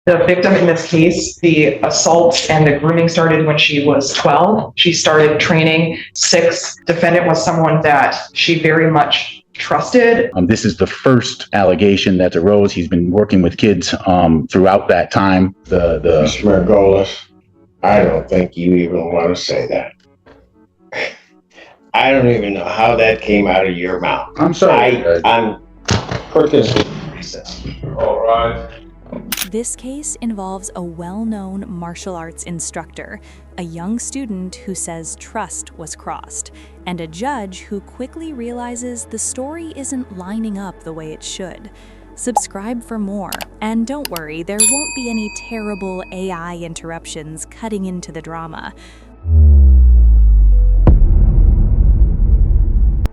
The victim in this case, the assault and the grooming started when she was 12. She started training 6. Defendant was someone that she very much trusted. This is the first allegation that arose. He's been working with kids throughout that time. Mr. Margolis, I don't think you even want to say that. I don't even know how that came out of your mouth. I'm sorry. I'm Perkins recess. All right. This case involves a well-known martial arts instructor, a young student who says trust was crossed, and a judge who quickly realizes the story isn't lining up the way it should. Subscribe for more, and don't worry, there won't be any terrible AI interruptions cutting into the drama.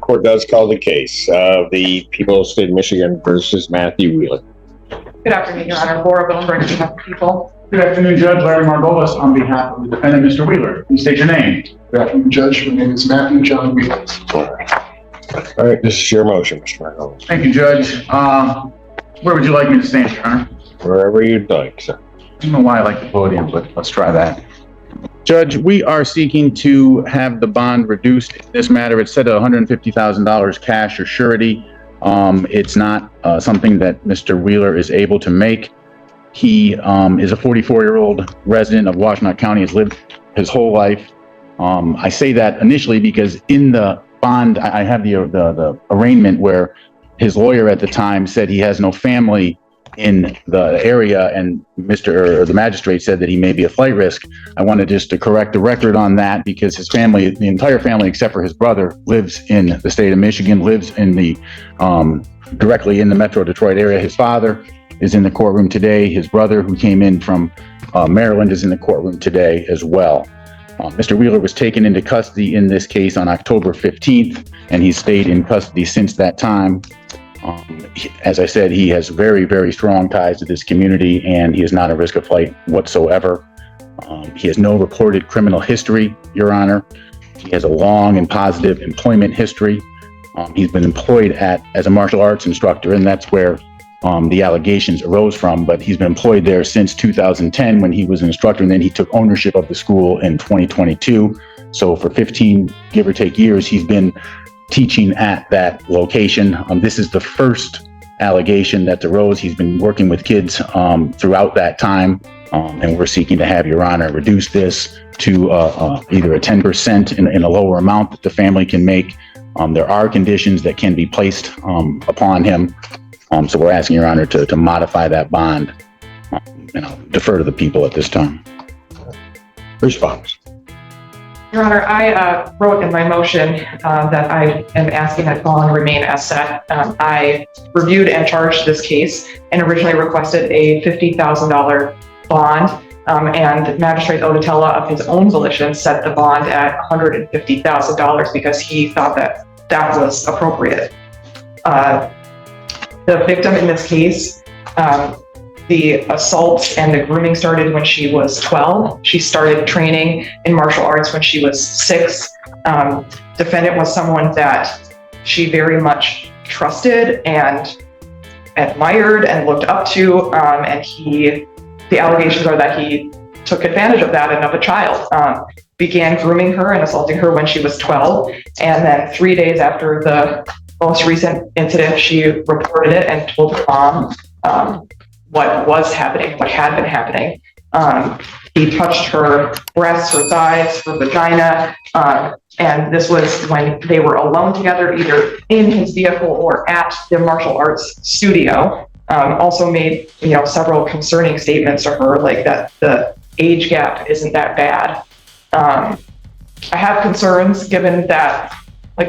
Court does call the case of the people of the state of Michigan versus Matthew Wheeler. Good afternoon, Your Honor. Laura Billenberg, on behalf of the people. Good afternoon, Judge. Larry Margolis on behalf of the defendant, Mr. Wheeler. Please state your name. Good afternoon, Judge. My name is Matthew John Wheeler. All right, this is your motion, Mr. Margolis. Thank you, Judge. Where would you like me to stand, Your Honor? Wherever you'd like, sir. I don't know why I like the podium, but let's try that. Judge, we are seeking to have the bond reduced in this matter. It's set at $150,000 cash or surety. It's not something that Mr. Wheeler is able to make. He is a 44-year-old resident of Washtenaw County, has lived his whole life. I say that initially because in the bond, I have the arraignment where his lawyer at the time said he has no family in the area, and the magistrate said that he may be a flight risk. I wanted just to correct the record on that because his family, the entire family except for his brother, lives in the state of Michigan, lives in the directly in the Metro Detroit area. His father is in the courtroom today. His brother, who came in from Maryland, is in the courtroom today as well. Mr. Wheeler was taken into custody in this case on October 15th, and he's stayed in custody since that time. As I said, he has very, very strong ties to this community, and he is not at risk of flight whatsoever. He has no reported criminal history, Your Honor. He has a long and positive employment history. He's been employed as a martial arts instructor, and that's where the allegations arose from. But he's been employed there since 2010 when he was an instructor, and then he took ownership of the school in 2022. So for 15, give or take, years, he's been teaching at that location. This is the first allegation that arose. He's been working with kids throughout that time, and we're seeking to have Your Honor reduce this to either a 10% in a lower amount that the family can make. There are conditions that can be placed upon him, so we're asking Your Honor to modify that bond, and I'll defer to the people at this time. Response. Your Honor, I wrote in my motion that I am asking that bond remain as set. I reviewed and charged this case and originally requested a $50,000 bond, and Magistrate Odetella, of his own volition, set the bond at $150,000 because he thought that that was appropriate. The victim in this case, the assault and the grooming started when she was 12. She started training in martial arts when she was 6. Defendant was someone that she very much trusted and admired and looked up to, and the allegations are that he took advantage of that and of a child. Began grooming her and assaulting her when she was 12, and then 3 days after the most recent incident, she reported it and told her mom what was happening, what had been happening. He touched her breasts, her thighs, her vagina, and this was when they were alone together, either in his vehicle or at the martial arts studio. Also made, several concerning statements to her, like that the age gap isn't that bad. I have concerns given that,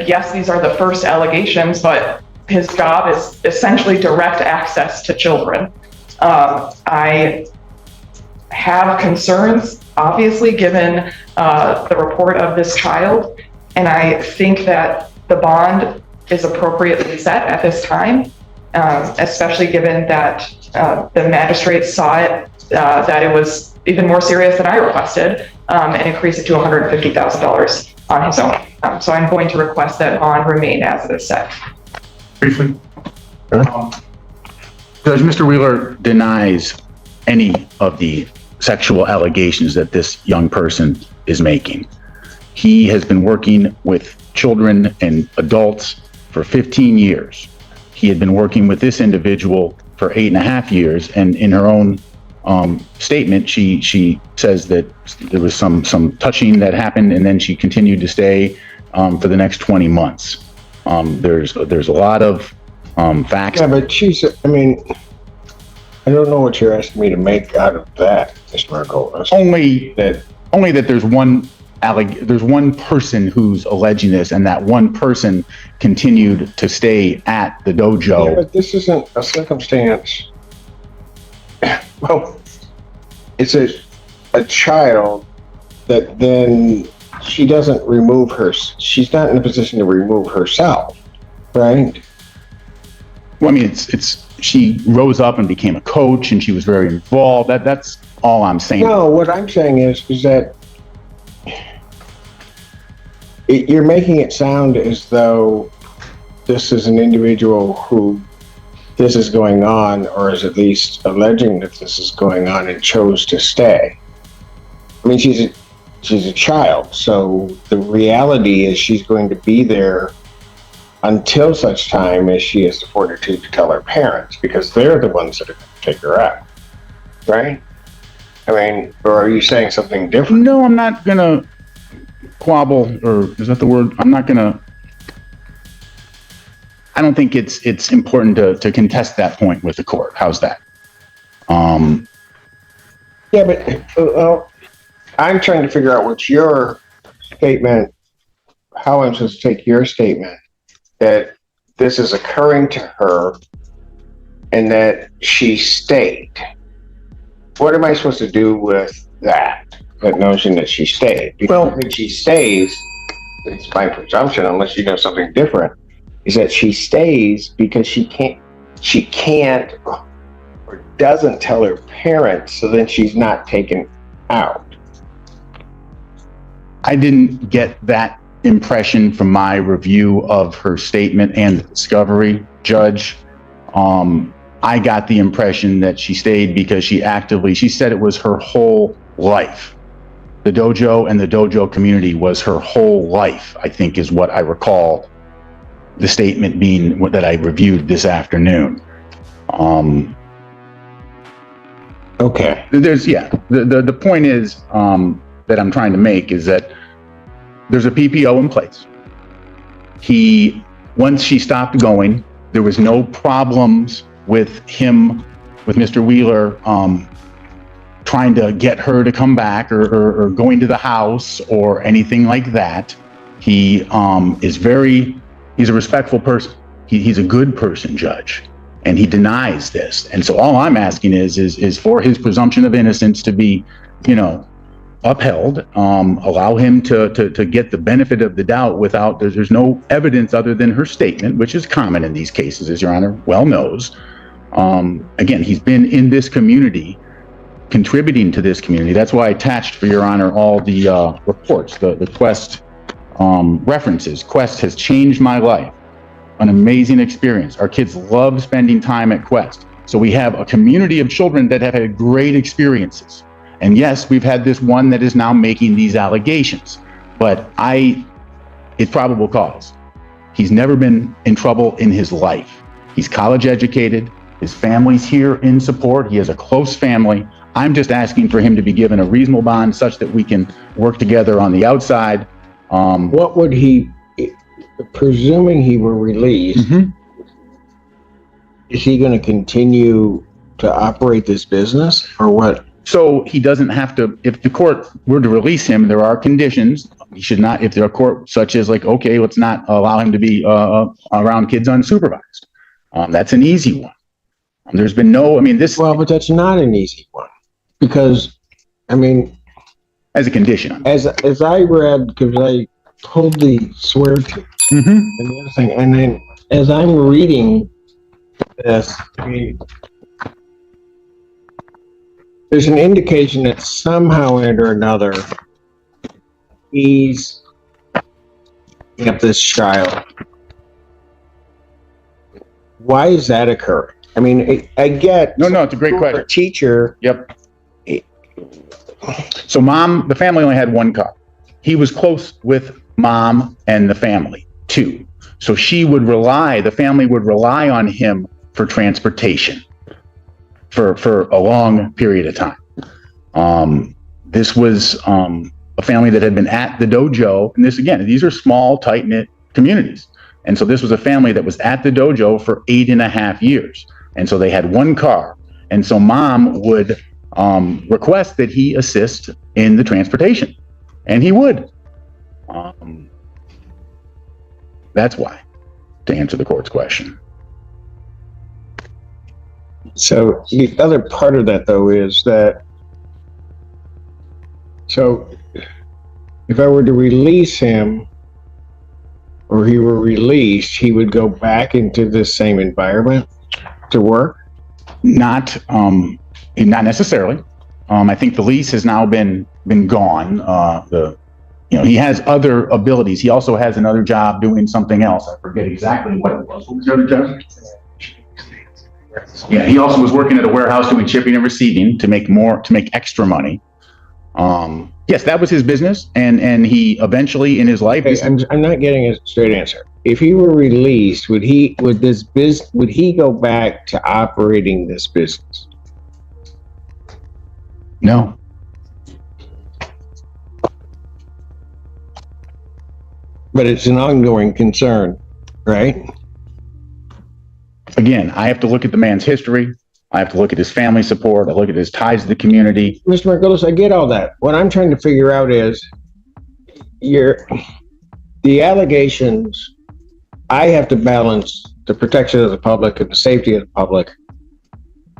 yes, these are the first allegations, but his job is essentially direct access to children. I have concerns, obviously, given the report of this child, and I think that the bond is appropriately set at this time, especially given that the magistrate saw it, that it was even more serious than I requested, and increased it to $150,000 on his own. So I'm going to request that bond remain as it is set. Briefly. Judge, Mr. Wheeler denies any of the sexual allegations that this young person is making. He has been working with children and adults for 15 years. He had been working with this individual for 8.5 years, and in her own statement, she says that there was some touching that happened, and then she continued to stay for the next 20 months. There's a lot of facts. Yeah, but I don't know what you're asking me to make out of that, Mr. Margolis. Only that there's one person who's alleging this, and that one person continued to stay at the dojo. Yeah, but this isn't a circumstance. Well, it's a child that then she doesn't remove her. She's not in a position to remove herself, right? Well, I mean, she rose up and became a coach, and she was very involved. That's all I'm saying. No, what I'm saying is that you're making it sound as though this is an individual who this is going on, or is at least alleging that this is going on, and chose to stay. I mean, she's a child, so the reality is she's going to be there until such time as she has the fortitude to tell her parents, because they're the ones that are going to take her out, right? I mean, or are you saying something different? No, I'm not gonna quabble, or is that the word? I don't think it's important to contest that point with the court. How's that? Yeah, but I'm trying to figure out what's your statement, how I'm supposed to take your statement that this is occurring to her and that she stayed. What am I supposed to do with that notion that she stayed? Because if she stays, it's my presumption, unless you know something different, is that she stays because she can't or doesn't tell her parents, so then she's not taken out. I didn't get that impression from my review of her statement and the discovery, Judge. I got the impression that she stayed because she said it was her whole life. The dojo and the dojo community was her whole life, I think is what I recall the statement being that I reviewed this afternoon. Okay. The point is that I'm trying to make is that there's a PPO in place. Once she stopped going, there was no problems with Mr. Wheeler trying to get her to come back or going to the house or anything like that. He's a respectful person. He's a good person, Judge, and he denies this. And so all I'm asking is for his presumption of innocence to be, upheld. Allow him to get the benefit of the doubt without. There's no evidence other than her statement, which is common in these cases, as Your Honor well knows. Again, he's been in this community, contributing to this community. That's why I attached, for Your Honor, all the reports, the Quest references. Quest has changed my life. An amazing experience. Our kids love spending time at Quest. So we have a community of children that have had great experiences. And yes, we've had this one that is now making these allegations, but it's probable cause. He's never been in trouble in his life. He's college educated. His family's here in support. He has a close family. I'm just asking for him to be given a reasonable bond such that we can work together on the outside. What would he, presuming he were released, is he going to continue to operate this business or what? So he doesn't have to, if the court were to release him, there are conditions. He should not, if there are court such as like, okay, let's not allow him to be around kids unsupervised. That's an easy one. There's been well, but that's not an easy one because, as a condition. As I read, because I pulled the swear to and the other thing, and then as I'm reading this, there's an indication that somehow or another he's picking up this child. Why is that occurring? I mean, I get. No, it's a great question. Teacher. Yep. So the family only had one car. He was close with mom and the family too. So the family would rely on him for transportation for a long period of time. This was a family that had been at the dojo. And these are small, tight-knit communities. And so this was a family that was at the dojo for 8.5 years. And so they had one car. And so mom would request that he assist in the transportation. And he would. That's why, to answer the court's question. So the other part of that, though, is that, so if I were to release him, or he were released, he would go back into the same environment to work? Not necessarily. I think the lease has now been gone. He has other abilities. He also has another job doing something else. I forget exactly what it was. What was the other job? Yeah, he also was working at a warehouse doing shipping and receiving to make extra money. Yes, that was his business, and he eventually in his life. Okay, I'm not getting a straight answer. If he were released, would he go back to operating this business? No. But it's an ongoing concern, right? Again, I have to look at the man's history. I have to look at his family support. I look at his ties to the community. Mr. Margolis, I get all that. What I'm trying to figure out is the allegations. I have to balance the protection of the public and the safety of the public,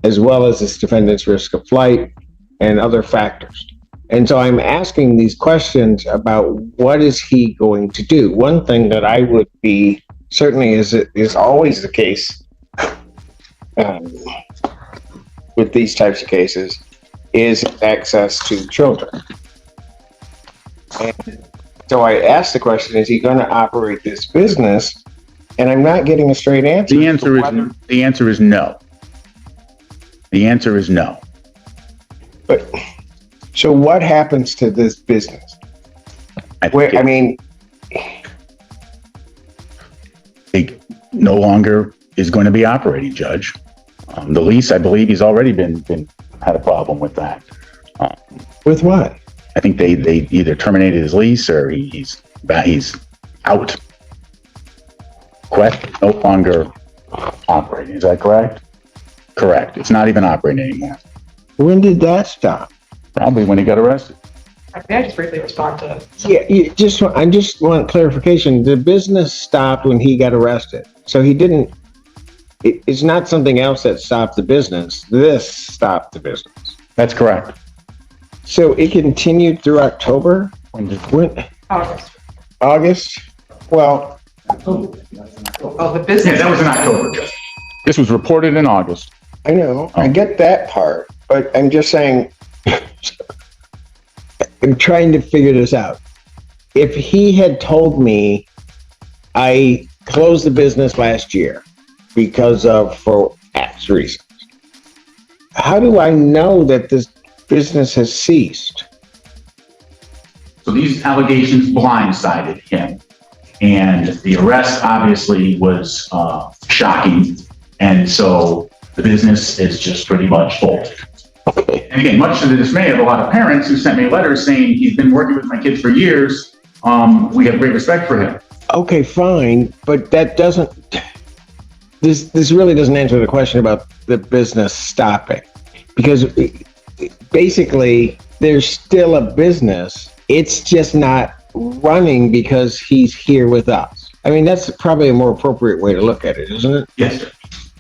as well as this defendant's risk of flight and other factors. And so I'm asking these questions about what is he going to do? One thing that I would be, certainly is always the case with these types of cases, is access to children. And so I asked the question, is he going to operate this business? And I'm not getting a straight answer. The answer is no. The answer is no. But so what happens to this business? It no longer is going to be operating, Judge. The lease, I believe he's already had a problem with that. With what? I think they either terminated his lease or he's out. Quest no longer operating. Is that correct? Correct. It's not even operating anymore. When did that stop? Probably when he got arrested. May I just briefly respond to? Yeah, I just want clarification. The business stopped when he got arrested. So he didn't, it's not something else that stopped the business. This stopped the business. That's correct. So it continued through October? When? August? Well. Oh, the business. Yeah, that was in October, Judge. This was reported in August. I know, I get that part, but I'm just saying, I'm trying to figure this out. If he had told me I closed the business last year for X reasons, how do I know that this business has ceased? So these allegations blindsided him. And the arrest obviously was shocking. And so the business is just pretty much folded. And again, much to the dismay of a lot of parents who sent me letters saying he's been working with my kids for years. We have great respect for him. Okay, fine, but that doesn't, this really doesn't answer the question about the business stopping. Because basically, there's still a business. It's just not running because he's here with us. I mean, that's probably a more appropriate way to look at it, isn't it? Yes, sir.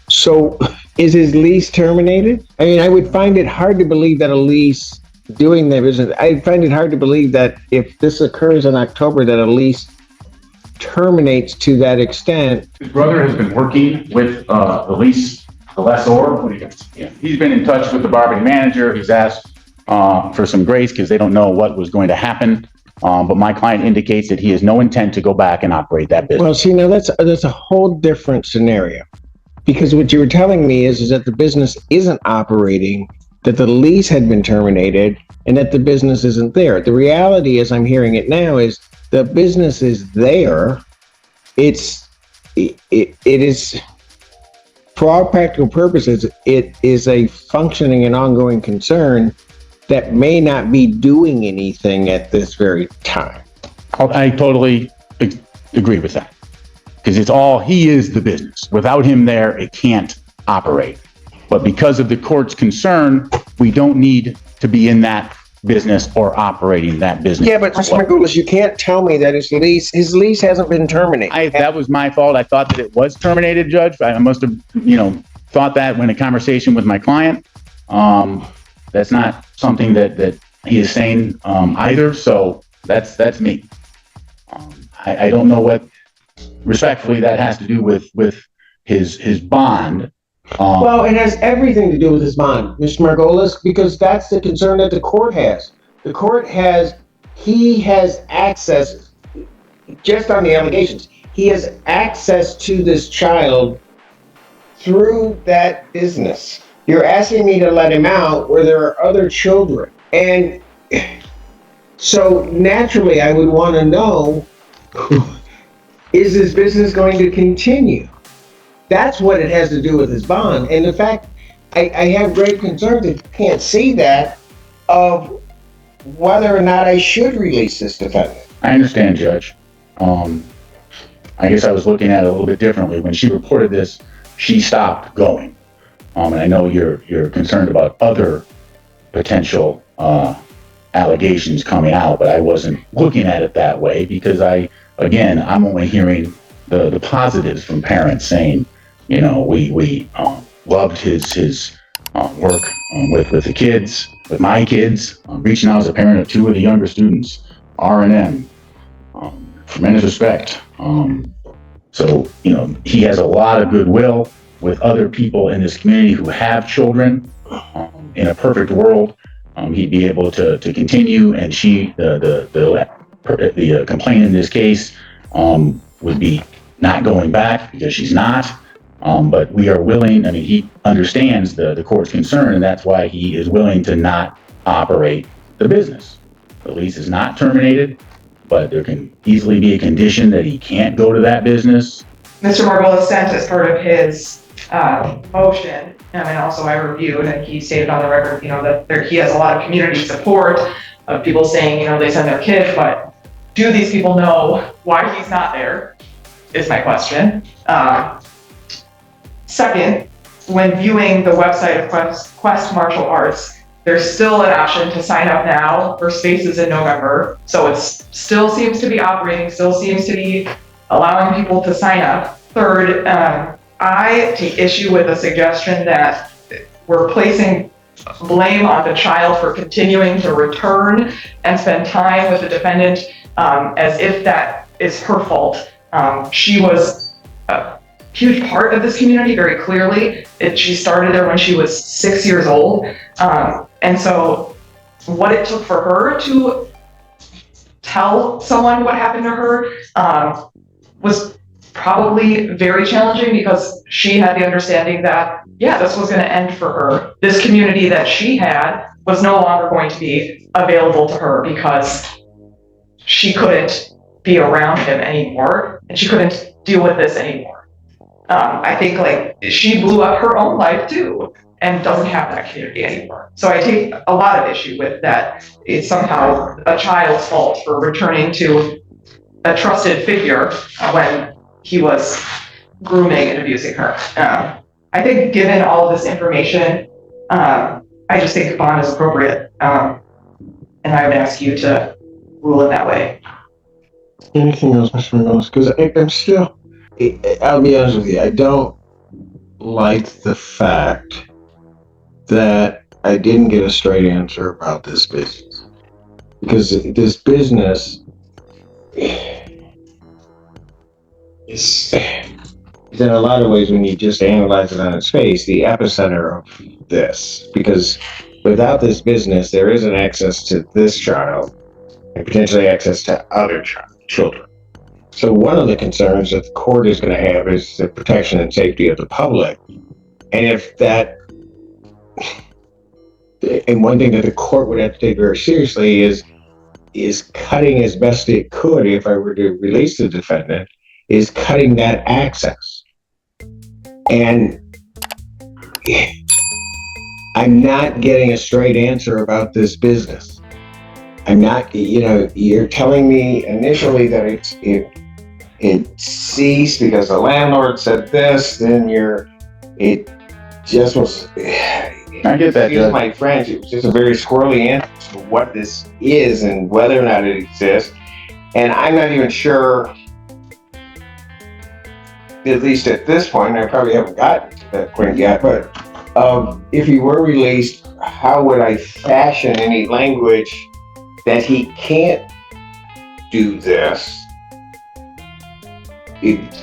So is his lease terminated? I mean, I would find it hard to believe that a lease doing the business, I find it hard to believe that if this occurs in October, that a lease terminates to that extent. His brother has been working with the lessor. He's been in touch with the barbering manager. He's asked for some grace because they don't know what was going to happen. But my client indicates that he has no intent to go back and operate that business. Well, see, now that's a whole different scenario, Because what you were telling me is that the business isn't operating, that the lease had been terminated, and that the business isn't there. The reality, as I'm hearing it now, is the business is there. It is, for all practical purposes, it is a functioning and ongoing concern that may not be doing anything at this very time. I totally agree with that. Because he is the business. Without him there, it can't operate. But because of the court's concern, we don't need to be in that business or operating that business. Yeah, but Mr. Margolis, you can't tell me that his lease hasn't been terminated. That was my fault. I thought that it was terminated, Judge. I must have, thought that when a conversation with my client. That's not something that he is saying either. So that's me. I don't know what, respectfully, that has to do with his bond. Well, it has everything to do with his bond, Mr. Margolis, because that's the concern that the court has. He has access, just on the allegations, he has access to this child through that business. You're asking me to let him out where there are other children. And so naturally, I would want to know, is this business going to continue? That's what it has to do with his bond. And in fact, I have great concerns that you can't see that of whether or not I should release this defendant. I understand, Judge. I guess I was looking at it a little bit differently. When she reported this, she stopped going. And I know you're concerned about other potential allegations coming out, but I wasn't looking at it that way because I'm only hearing the positives from parents saying, we loved his work with the kids, with my kids, reaching out as a parent of two of the younger students, R&M, tremendous respect. So, he has a lot of goodwill with other people in this community who have children. In a perfect world, he'd be able to continue, and the complainant in this case would be not going back because she's not. But we are willing, he understands the court's concern, and that's why he is willing to not operate the business. The lease is not terminated, but there can easily be a condition that he can't go to that business. Mr. Margolis sent as part of his motion, and also I reviewed, and he stated on the record, that he has a lot of community support of people saying, they send their kid, but do these people know why he's not there, is my question. Second, when viewing the website of Quest Martial Arts, there's still an option to sign up now for spaces in November. So it still seems to be operating, still seems to be allowing people to sign up. Third, I take issue with the suggestion that we're placing blame on the child for continuing to return and spend time with the defendant as if that is her fault. She was a huge part of this community, very clearly. She started there when she was 6 years old. And so what it took for her to tell someone what happened to her was probably very challenging because she had the understanding that, this was going to end for her. This community that she had was no longer going to be available to her because she couldn't be around him anymore and she couldn't deal with this anymore. I think she blew up her own life too and doesn't have that community anymore. So I take a lot of issue with that. It's somehow a child's fault for returning to a trusted figure when he was grooming and abusing her. I think given all of this information, I just think bond is appropriate. And I would ask you to rule in that way. Anything else, Mr. Margolis? Because I'm still, I'll be honest with you, I don't like the fact that I didn't get a straight answer about this business. Because this business is, in a lot of ways, when you just analyze it on its face, the epicenter of this. Because without this business, there isn't access to this child and potentially access to other children. So one of the concerns that the court is going to have is the protection and safety of the public. And if that, and one thing that the court would have to take very seriously is cutting as best it could, if I were to release the defendant, is cutting that access. And I'm not getting a straight answer about this business. I'm not, you're telling me initially that it ceased because the landlord said this, then it just was, I get that, excuse Judge. my French, it was just a very squirrely answer to what this is and whether or not it exists. And I'm not even sure, at least at this point, I probably haven't gotten to that point yet, but if he were released, how would I fashion any language that he can't do this?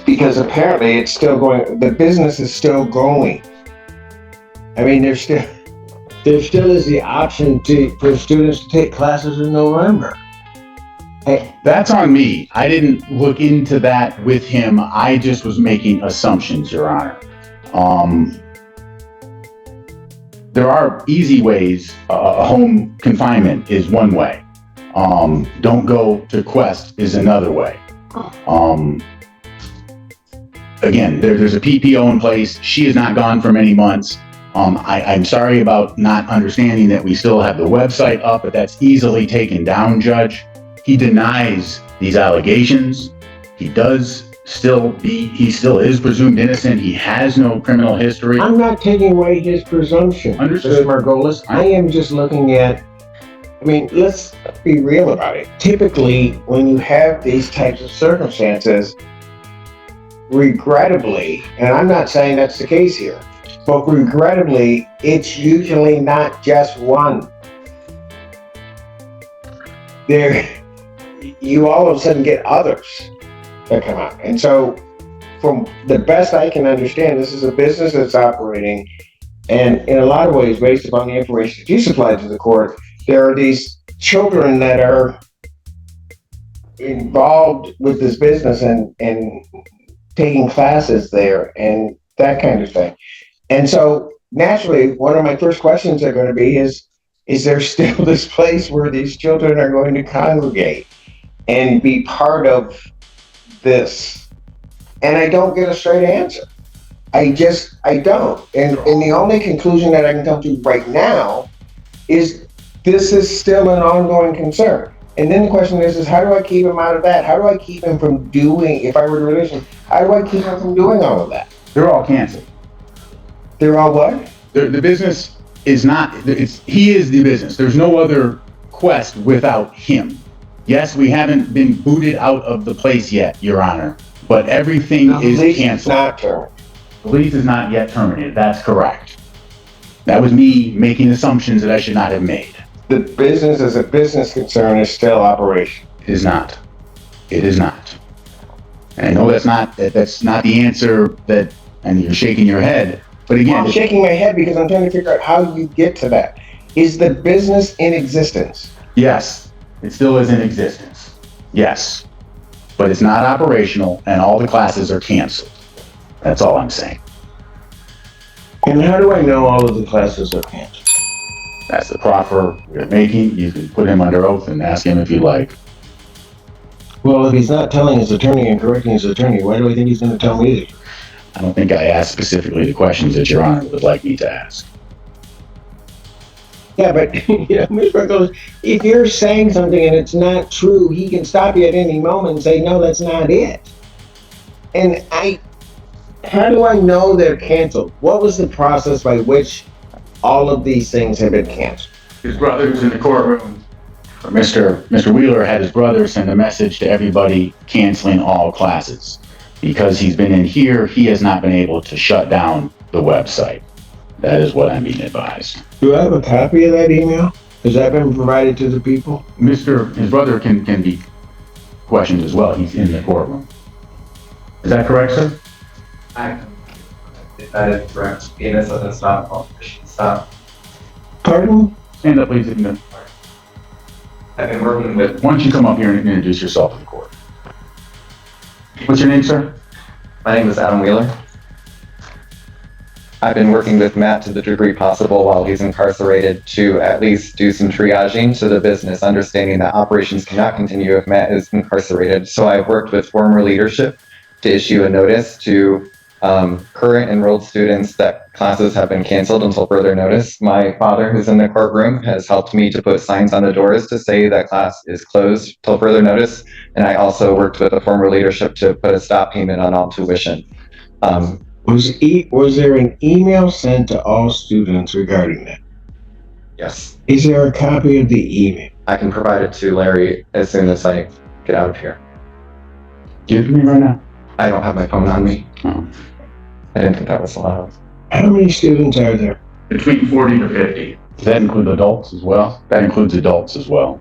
Because apparently it's still going, the business is still going. I mean, there still is the option for students to take classes in November. Hey, That's on me. I didn't look into that with him. I just was making assumptions, Your Honor. There are easy ways. Home confinement is one way. Don't go to Quest is another way. Again, there's a PPO in place. She is not gone for many months. I'm sorry about not understanding that we still have the website up, but that's easily taken down, Judge. He denies these allegations. He still is presumed innocent. He has no criminal history. I'm not taking away his presumption, Understood. Mr. Margolis. I am just looking at, I mean, let's be real about it. Typically, when you have these types of circumstances, regrettably, and I'm not saying that's the case here, but regrettably, it's usually not just one. You all of a sudden get others that come out. And so, from the best I can understand, this is a business that's operating, and in a lot of ways, based upon the information that you supplied to the court, there are these children that are involved with this business and taking classes there and that kind of thing. And so naturally, one of my first questions are going to be is there still this place where these children are going to congregate and be part of this? And I don't get a straight answer. I don't. And the only conclusion that I can come to right now is this is still an ongoing concern. And then the question is how do I keep him out of that? How do I keep him from doing, if I were to release him, how do I keep him from doing all of that? They're all canceled. They're all what? The business is not, he is the business. There's no other Quest without him. Yes, we haven't been booted out of the place yet, Your Honor, but everything is canceled. Not terminated. The lease is not yet terminated. That's correct. That was me making assumptions that I should not have made. The business as a business concern is still operation. It is not. It is not. And I know that's not the answer that, and you're shaking your head, but again. I'm shaking my head because I'm trying to figure out how you get to that. Is the business in existence? Yes, it still is in existence. Yes. But it's not operational and all the classes are canceled. That's all I'm saying. And how do I know all of the classes are canceled? That's the proffer you're making. You can put him under oath and ask him if you like. Well, if he's not telling his attorney and correcting his attorney, why do I think he's going to tell me the truth? I don't think I asked specifically the questions that Your Honor would like me to ask. Yeah, but Mr. Margolis, if you're saying something and it's not true, he can stop you at any moment and say, no, that's not it. And how do I know they're canceled? What was the process by which all of these things have been canceled? His brother's in the courtroom. Mr. Wheeler had his brother send a message to everybody canceling all classes. Because he's been in here, he has not been able to shut down the website. That is what I'm being advised. Do I have a copy of that email? Has that been provided to the people? His brother can be questioned as well. He's in the courtroom. Is that correct, sir? If that is correct, Venus doesn't stop, competition stop. Pardon? Stand up, please. If you can. I've been working with, Why don't you come up here and introduce yourself to the court? What's your name, sir? My name is Adam Wheeler. I've been working with Matt to the degree possible while he's incarcerated to at least do some triaging to the business, understanding that operations cannot continue if Matt is incarcerated. So I've worked with former leadership to issue a notice to current enrolled students that classes have been canceled until further notice. My father, who's in the courtroom, has helped me to put signs on the doors to say that class is closed till further notice. And I also worked with the former leadership to put a stop payment on all tuition. Was there an email sent to all students regarding that? Yes, Is there a copy of the email? I can provide it to Larry as soon as I get out of here. Give it to me right now. I don't have my phone on me. Oh. I didn't think that was allowed. How many students are there? Between 40 to 50. Does that include adults as well? That includes adults as well.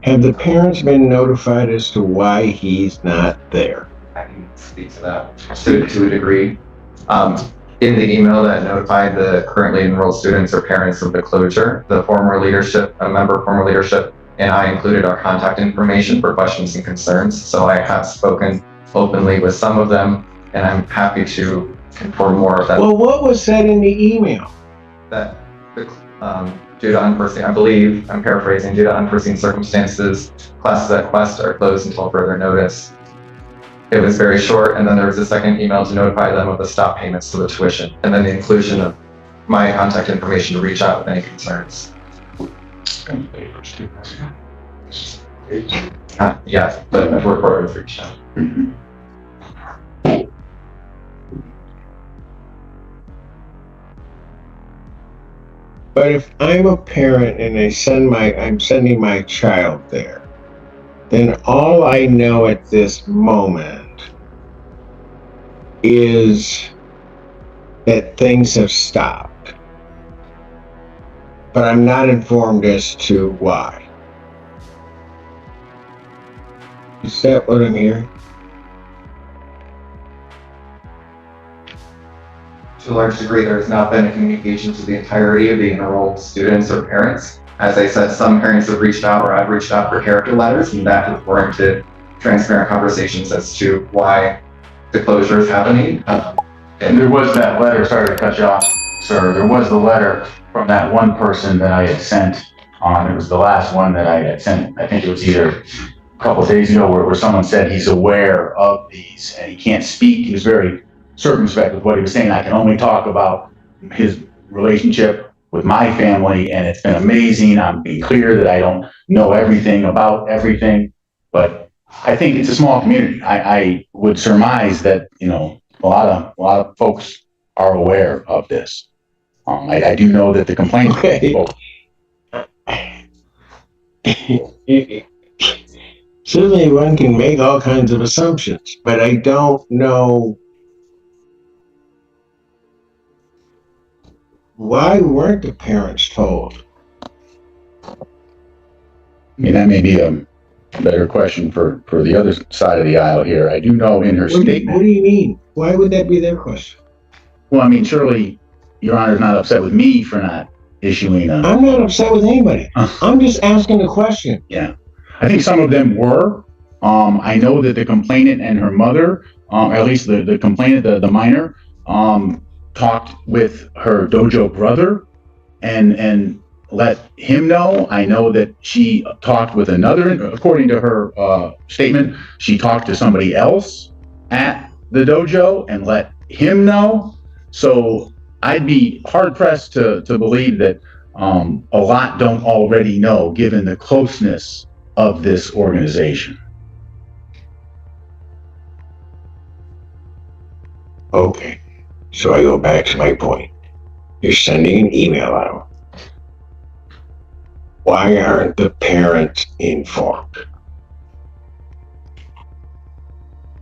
Have the parents been notified as to why he's not there? I can speak to that to a degree. In the email that notified the currently enrolled students or parents of the closure, the former leadership, a member of former leadership, and I included our contact information for questions and concerns. So I have spoken openly with some of them, and I'm happy to confirm more of that. Well, what was said in the email? That due to unforeseen, I believe, I'm paraphrasing, due to unforeseen circumstances, classes at Quest are closed until further notice. It was very short, and then there was a second email to notify them of the stop payments to the tuition, and then the inclusion of my contact information to reach out with any concerns. Yeah, the reporter has reached out. But if I'm a parent and I'm sending my child there, then all I know at this moment is that things have stopped. But I'm not informed as to why. Is that what I'm hearing? To a large degree, there has not been a communication to the entirety of the enrolled students or parents. As I said, some parents have reached out, or I've reached out for character letters, and that has warranted transparent conversations as to why the closure is happening. And there was that letter, sorry to cut you off, sir. There was the letter from that one person that I had sent. It was the last one that I had sent. I think it was either a couple of days ago where someone said he's aware of these and he can't speak. He was very circumspect with what he was saying. I can only talk about his relationship with my family, and it's been amazing. I'm being clear that I don't know everything about everything, but I think it's a small community. I would surmise that, you know, a lot of folks are aware of this. I do know that the complaint. Okay. Certainly one can make all kinds of assumptions, but I don't know why weren't the parents told? I mean, that may be a better question for the other side of the aisle here. I do know in her statement. What do you mean? Why would that be their question? Well, I mean, surely Your Honor's not upset with me for not issuing a. I'm not upset with anybody. I'm just asking a question. Yeah, I think some of them were. I know that the complainant and her mother, at least the complainant, the minor, talked with her dojo brother and let him know. I know that she talked with another, according to her statement, she talked to somebody else at the dojo and let him know. So I'd be hard pressed to believe that a lot don't already know, given the closeness of this organization. Okay, so I go back to my point. You're sending an email out. Why aren't the parents informed?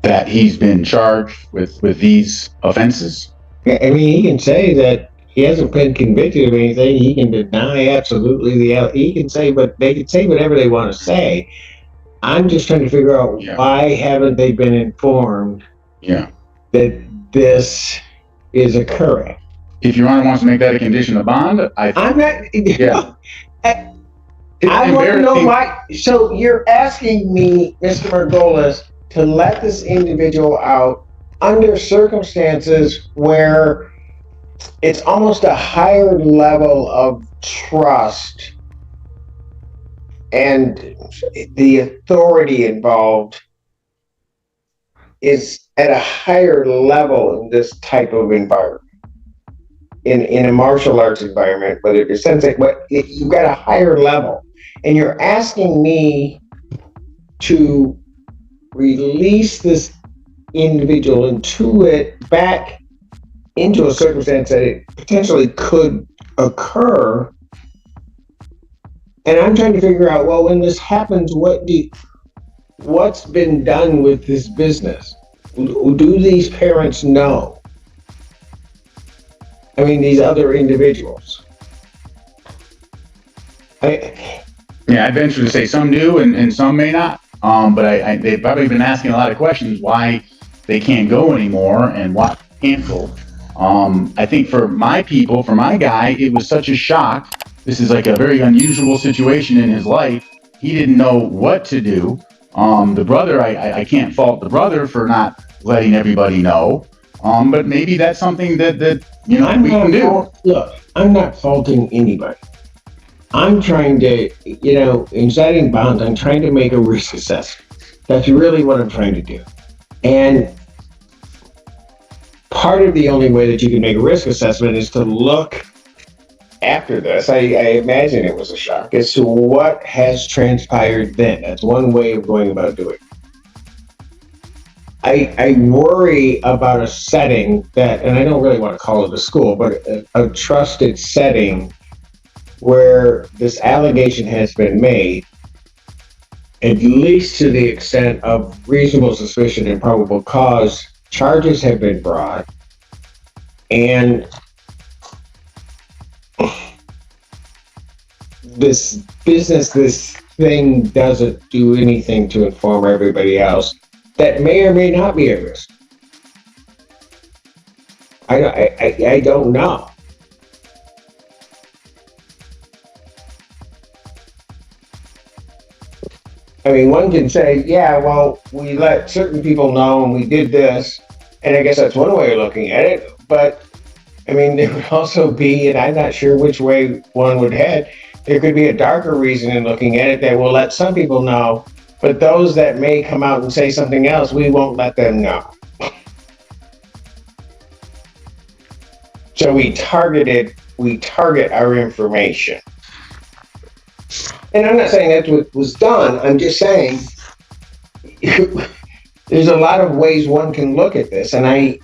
That he's been charged with these offenses. I mean, he can say that he hasn't been convicted of anything. He can deny absolutely he can say, but they can say whatever they want to say. I'm just trying to figure out why haven't they been informed that this is occurring? If Your Honor wants to make that a condition of bond, I'm not. Yeah. I want to know why. So you're asking me, Mr. Margolis, to let this individual out under circumstances where it's almost a higher level of trust and the authority involved is at a higher level in this type of environment. In a martial arts environment, but it sense it, but you've got a higher level, and you're asking me to release this individual back into a circumstance that it potentially could occur. And I'm trying to figure out, well, when this happens, what's been done with this business? Do these parents know? I mean, these other individuals. Yeah, I venture to say some do and some may not. But they've probably been asking a lot of questions why they can't go anymore and why they can't go. I think for my people, for my guy, it was such a shock. This is like a very unusual situation in his life. He didn't know what to do. The brother, I can't fault the brother for not letting everybody know. But maybe that's something that we can do. Look, I'm not faulting anybody. I'm trying to, in setting bonds, I'm trying to make a risk assessment. That's really what I'm trying to do. And part of the only way that you can make a risk assessment is to look after this. I imagine it was a shock as to what has transpired then. That's one way of going about doing it. I worry about a setting that, and I don't really want to call it a school, but a trusted setting where this allegation has been made, at least to the extent of reasonable suspicion and probable cause, charges have been brought, and this business, this thing doesn't do anything to inform everybody else that may or may not be at risk. I don't know. I mean, one can say, yeah, well, we let certain people know and we did this, and I guess that's one way of looking at it, but I mean, there would also be, and I'm not sure which way one would head, there could be a darker reason in looking at it that will let some people know, but those that may come out and say something else, we won't let them know. So we target our information. And I'm not saying that's what was done, I'm just saying there's a lot of ways one can look at this, and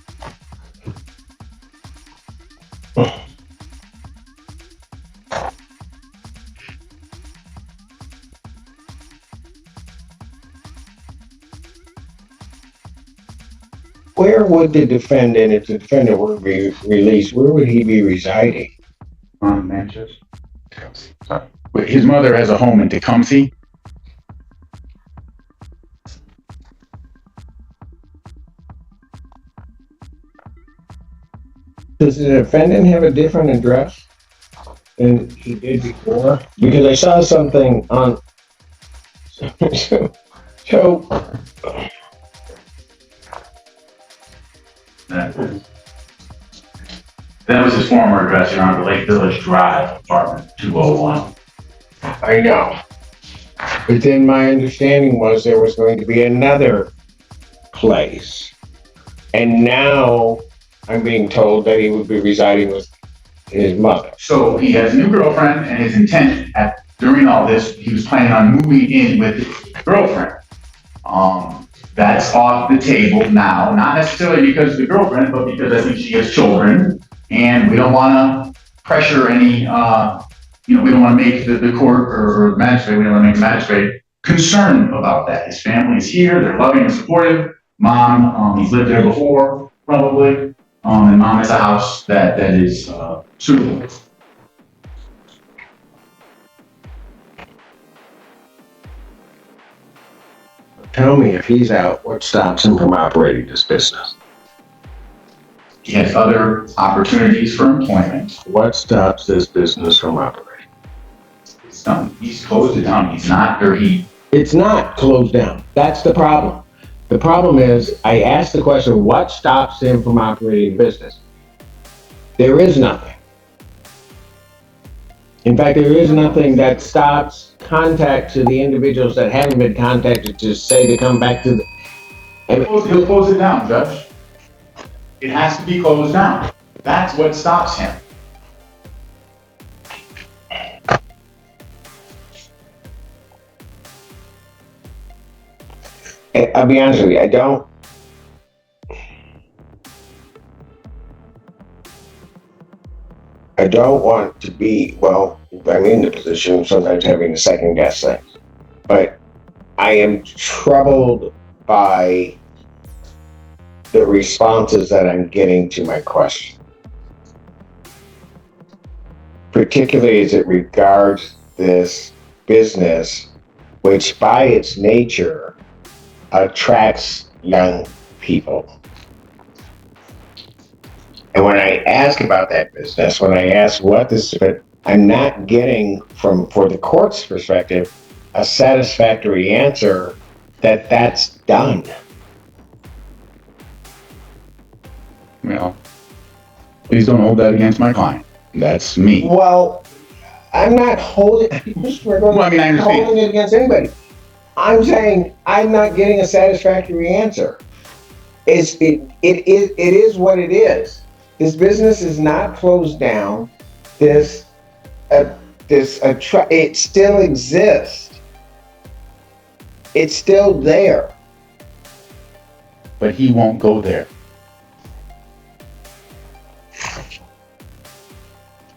where would the defendant, if the defendant were to be released, where would he be residing? Manchester. His mother has a home in Tecumseh. Does the defendant have a different address than he did before? Because I saw something on. So That was his former address here on the Lake Village Drive, apartment 201. I know. But then my understanding was there was going to be another place. And now I'm being told that he would be residing with his mother. So he has a new girlfriend, and his intent during all this, he was planning on moving in with his girlfriend. That's off the table now, not necessarily because of the girlfriend, but because I think she has children, and we don't want to pressure any, we don't want to make the court or magistrate, we don't want to make the magistrate concerned about that. His family is here, they're loving and supportive. Mom, he's lived there before, probably, and mom has a house that is suitable. Tell me, if he's out, what stops him from operating this business? He has other opportunities for employment. What stops this business from operating? It's done. He's closed it down. He's not, or he. It's not closed down. That's the problem. The problem is, I asked the question, what stops him from operating a business? There is nothing. In fact, there is nothing that stops contact to the individuals that haven't been contacted to say to come back to the. He'll close it down, Judge. It has to be closed down. That's what stops him. I'll be honest with you, I don't want to be, well, I'm in the position of sometimes having to second guess things, but I am troubled by the responses that I'm getting to my question. Particularly as it regards this business, which by its nature attracts young people. And when I ask about that business, when I ask what this, I'm not getting for the court's perspective, a satisfactory answer that that's done. Well, please don't hold that against my client. That's me. Well, I'm not holding, Mr. Well, I mean, I understand. holding it against anybody. I'm saying I'm not getting a satisfactory answer. It is what it is. This business is not closed down. It still exists. It's still there. But he won't go there.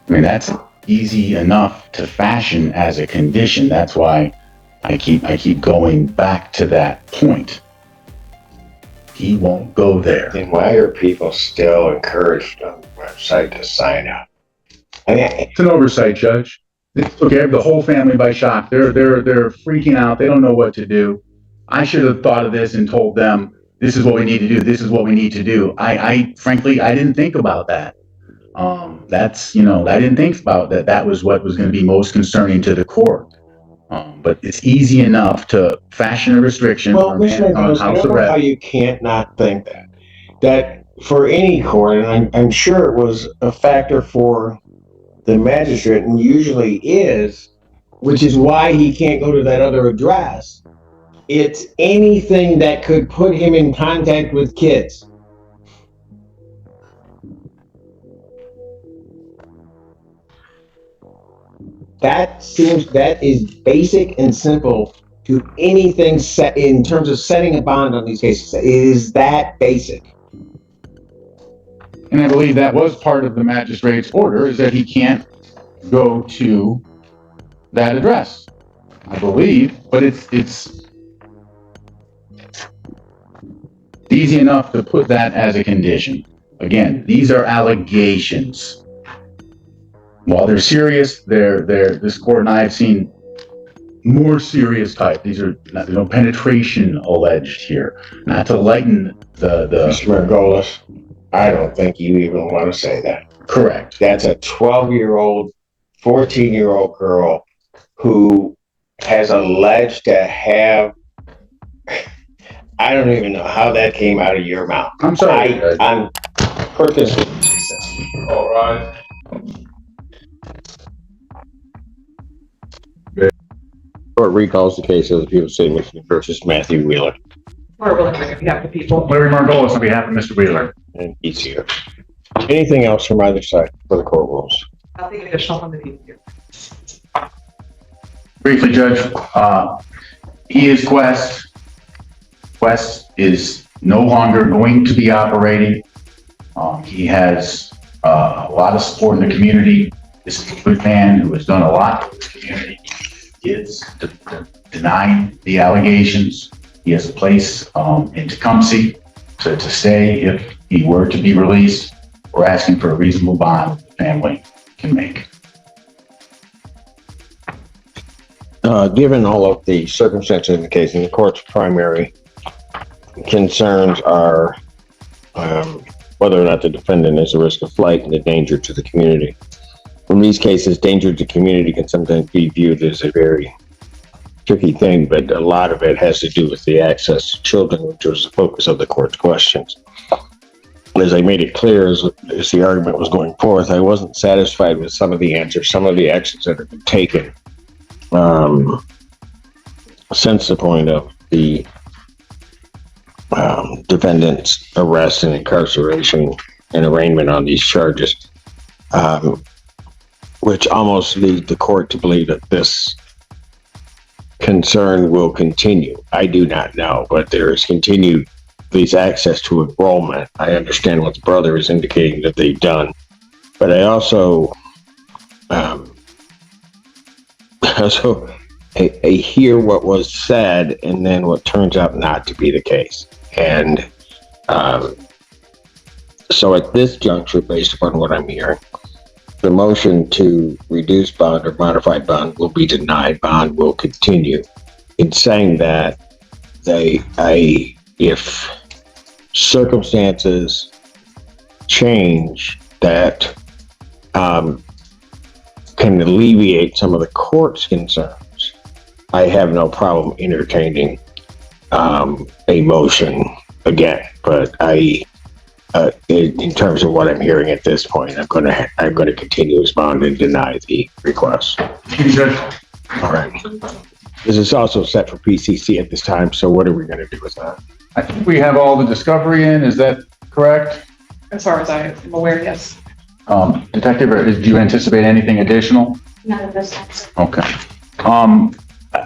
I mean, that's easy enough to fashion as a condition. That's why I keep going back to that point. He won't go there. Then why are people still encouraged on the website to sign up? I mean, It's an oversight, Judge. It took the whole family by shock. They're freaking out. They don't know what to do. I should have thought of this and told them, this is what we need to do. This is what we need to do. I frankly, I didn't think about that. I didn't think about that. That was what was going to be most concerning to the court. But it's easy enough to fashion a restriction well, on Mr. Nicholas, I house don't know how arrest. you can't not think that for any court, and I'm sure it was a factor for the magistrate, and usually is, which is why he can't go to that other address. It's anything that could put him in contact with kids. That is basic and simple to anything set in terms of setting a bond on these cases. It is that basic. And I believe that was part of the magistrate's order, is that he can't go to that address. I believe, but it's easy enough to put that as a condition. Again, these are allegations. While they're serious, this court and I have seen more serious type. There's no penetration alleged here. Not to lighten the Mr. Margolis, I don't think you even want to say that. correct. That's a 12-year-old, 14-year-old girl who has alleged to have, I don't even know how that came out of your mouth. I'm sorry. I'm purposely. All right. Court recalls the case of the People's State Michigan versus Matthew Wheeler, We're willing to have the people. Larry Margolis on behalf of Mr. Wheeler. and he's here. Anything else from either side for the court rules? Nothing additional from the people here. Briefly, Judge, he is Quest. Quest is no longer going to be operating. He has a lot of support in the community. This is a good man who has done a lot for the community. He is denying the allegations. He has a place in Tecumseh to stay if he were to be released. We're asking for a reasonable bond the family can make. Given all of the circumstances in the case, and the court's primary concerns are whether or not the defendant is a risk of flight and a danger to the community. In these cases, danger to community can sometimes be viewed as a very tricky thing, but a lot of it has to do with the access to children, which was the focus of the court's questions. As I made it clear as the argument was going forth, I wasn't satisfied with some of the answers, some of the actions that have been taken since the point of the defendant's arrest and incarceration and arraignment on these charges, which almost lead the court to believe that this concern will continue. I do not know, but there is continued these access to enrollment. I understand what the brother is indicating that they've done, but I also I hear what was said and then what turns out not to be the case. And so at this juncture, based upon what I'm hearing, the motion to reduce bond or modified bond will be denied. Bond will continue. In saying that, if circumstances change that can alleviate some of the court's concerns, I have no problem entertaining a motion again. But in terms of what I'm hearing at this point, I'm going to continue as bond and deny the request. All right. This is also set for PCC at this time. So what are we going to do with that? I think we have all the discovery in, is that correct? As far as I'm aware, yes. Detective, do you anticipate anything additional? None of this time. Okay.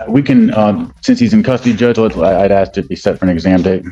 We can, since he's in custody, Judge, I'd ask to be set for an exam date.